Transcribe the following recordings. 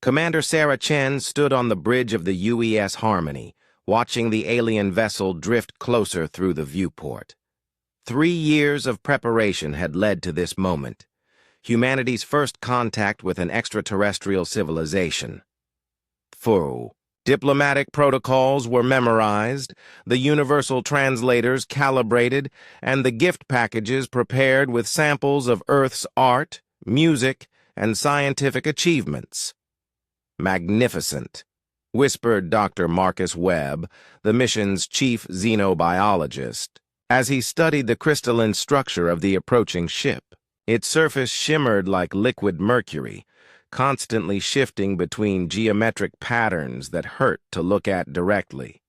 Commander Sarah Chen stood on the bridge of the UES Harmony, watching the alien vessel drift closer through the viewport. 3 years of preparation had led to this moment, humanity's first contact with an extraterrestrial civilization. Diplomatic protocols were memorized, the universal translators calibrated, and the gift packages prepared with samples of Earth's art, music, and scientific achievements. "Magnificent," whispered Dr. Marcus Webb, the mission's chief xenobiologist, as he studied the crystalline structure of the approaching ship. Its surface shimmered like liquid mercury, constantly shifting between geometric patterns that hurt to look at directly.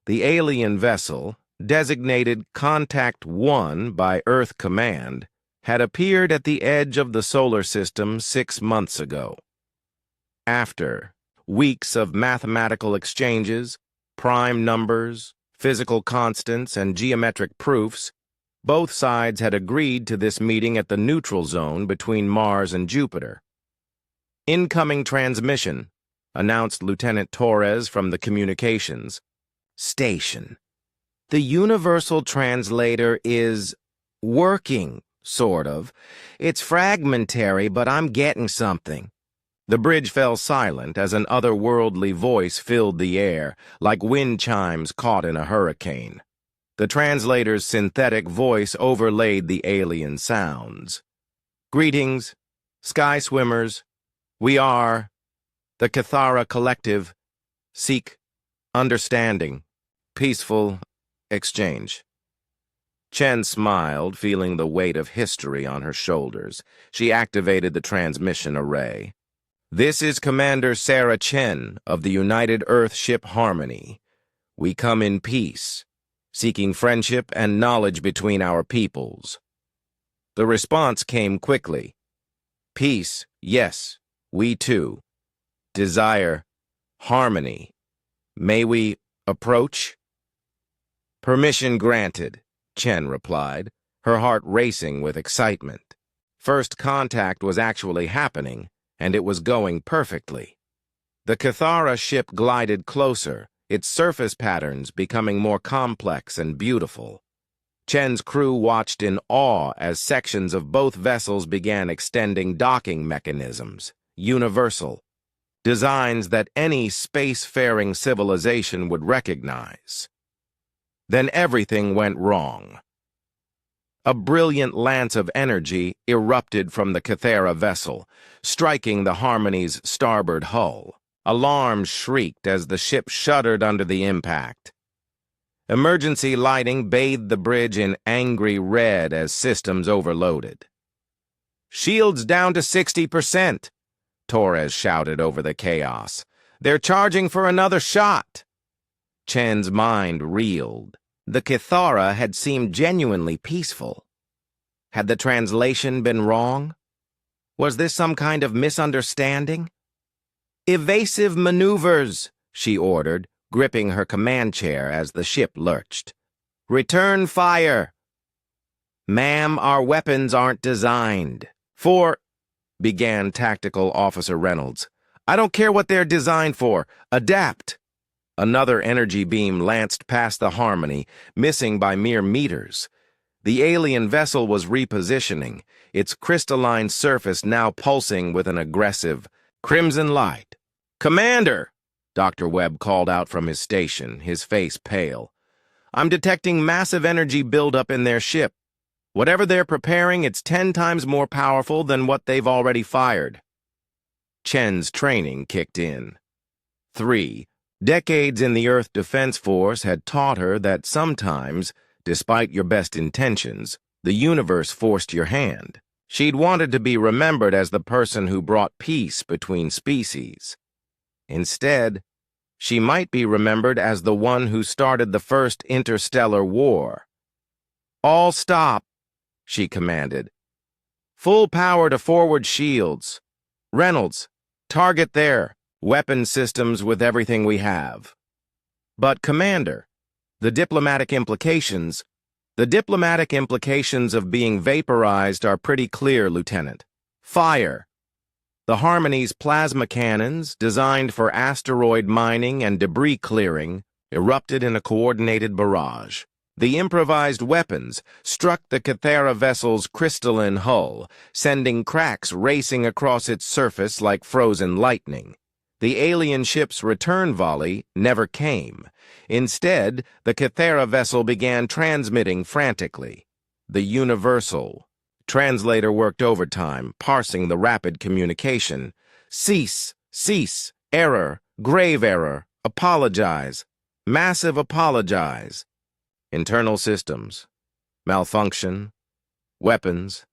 The alien vessel, designated Contact 1 by Earth Command, had appeared at the edge of the solar system 6 months ago. After weeks of mathematical exchanges, prime numbers, physical constants, and geometric proofs, both sides had agreed to this meeting at the neutral zone between Mars and Jupiter. "Incoming transmission," announced Lieutenant Torres from the communications station. "The universal translator is working, sort of. It's fragmentary, but I'm getting something." The bridge fell silent as an otherworldly voice filled the air, like wind chimes caught in a hurricane. The translator's synthetic voice overlaid the alien sounds. "Greetings, sky swimmers. We are the Cathara Collective. Seek understanding, peaceful exchange." Chen smiled, feeling the weight of history on her shoulders. She activated the transmission array. "This is Commander Sarah Chen of the United Earth Ship Harmony. We come in peace, seeking friendship and knowledge between our peoples." The response came quickly. "Peace, yes, we too. Desire, harmony. May we approach?" "Permission granted," Chen replied, her heart racing with excitement. First contact was actually happening, and it was going perfectly. The Cathara ship glided closer, its surface patterns becoming more complex and beautiful. Chen's crew watched in awe as sections of both vessels began extending docking mechanisms, universal, designs that any space-faring civilization would recognize. Then everything went wrong. A brilliant lance of energy erupted from the Cathara vessel, striking the Harmony's starboard hull. Alarms shrieked as the ship shuddered under the impact. Emergency lighting bathed the bridge in angry red as systems overloaded. "Shields down to 60%, Torres shouted over the chaos. "They're charging for another shot." Chen's mind reeled. The Cathara had seemed genuinely peaceful. Had the translation been wrong? Was this some kind of misunderstanding? "Evasive maneuvers," she ordered, gripping her command chair as the ship lurched. "Return fire." "Ma'am, our weapons aren't designed for—" began Tactical Officer Reynolds. "I don't care what they're designed for. Adapt." Another energy beam lanced past the Harmony, missing by mere meters. The alien vessel was repositioning, its crystalline surface now pulsing with an aggressive, crimson light. "Commander!" Dr. Webb called out from his station, his face pale. "I'm detecting massive energy buildup in their ship. Whatever they're preparing, it's 10 times more powerful than what they've already fired." Chen's training kicked in. 3 decades in the Earth Defense Force had taught her that sometimes, despite your best intentions, the universe forced your hand. She'd wanted to be remembered as the person who brought peace between species. Instead, she might be remembered as the one who started the first interstellar war. "All stop," she commanded. "Full power to forward shields. Reynolds, target there. Weapon systems with everything we have." "But, Commander, the diplomatic implications of being vaporized are pretty clear, Lieutenant. Fire." The Harmony's plasma cannons, designed for asteroid mining and debris clearing, erupted in a coordinated barrage. The improvised weapons struck the Kythera vessel's crystalline hull, sending cracks racing across its surface like frozen lightning. The alien ship's return volley never came. Instead, the Kythera vessel began transmitting frantically. The Universal translator worked overtime, parsing the rapid communication. Cease, cease, error, grave error, apologize, massive apologize. Internal systems, malfunction, weapons,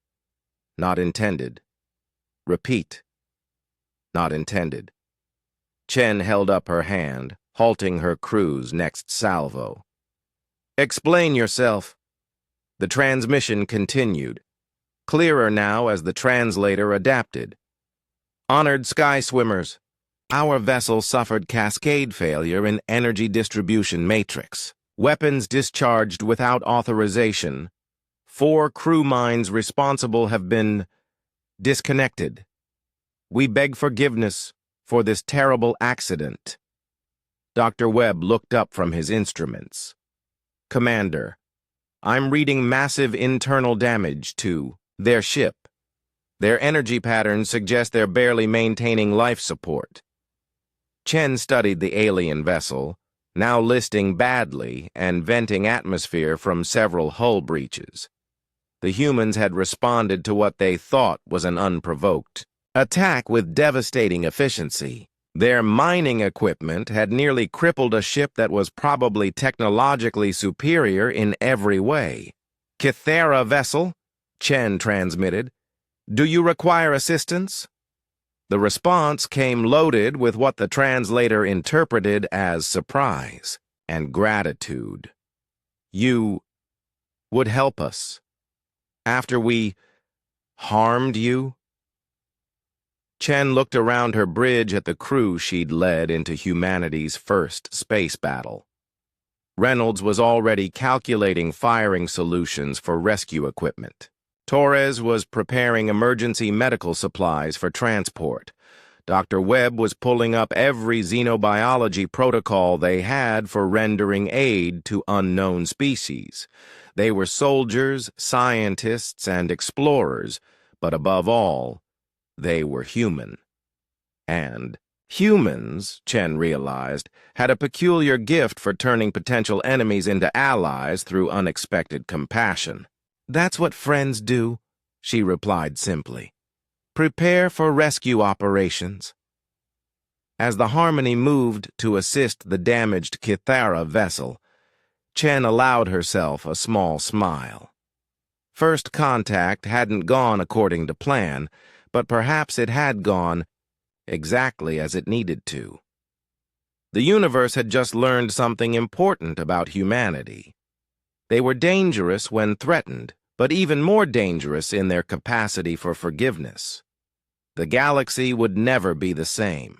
not intended. Repeat, not intended. Chen held up her hand, halting her crew's next salvo. Explain yourself. The transmission continued, clearer now as the translator adapted. Honored sky swimmers, our vessel suffered cascade failure in energy distribution matrix. Weapons discharged without authorization. 4 crew minds responsible have been disconnected. We beg forgiveness for this terrible accident. Dr. Webb looked up from his instruments. Commander, I'm reading massive internal damage to their ship. Their energy patterns suggest they're barely maintaining life support. Chen studied the alien vessel, now listing badly and venting atmosphere from several hull breaches. The humans had responded to what they thought was an unprovoked attack with devastating efficiency. Their mining equipment had nearly crippled a ship that was probably technologically superior in every way. Kythera vessel, Chen transmitted. Do you require assistance? The response came loaded with what the translator interpreted as surprise and gratitude. You would help us after we harmed you? Chen looked around her bridge at the crew she'd led into humanity's first space battle. Reynolds was already calculating firing solutions for rescue equipment. Torres was preparing emergency medical supplies for transport. Dr. Webb was pulling up every xenobiology protocol they had for rendering aid to unknown species. They were soldiers, scientists, and explorers, but above all, they were human. And humans, Chen realized, had a peculiar gift for turning potential enemies into allies through unexpected compassion. That's what friends do, she replied simply. Prepare for rescue operations. As the Harmony moved to assist the damaged Kythera vessel, Chen allowed herself a small smile. First contact hadn't gone according to plan, but perhaps it had gone exactly as it needed to. The universe had just learned something important about humanity. They were dangerous when threatened, but even more dangerous in their capacity for forgiveness. The galaxy would never be the same.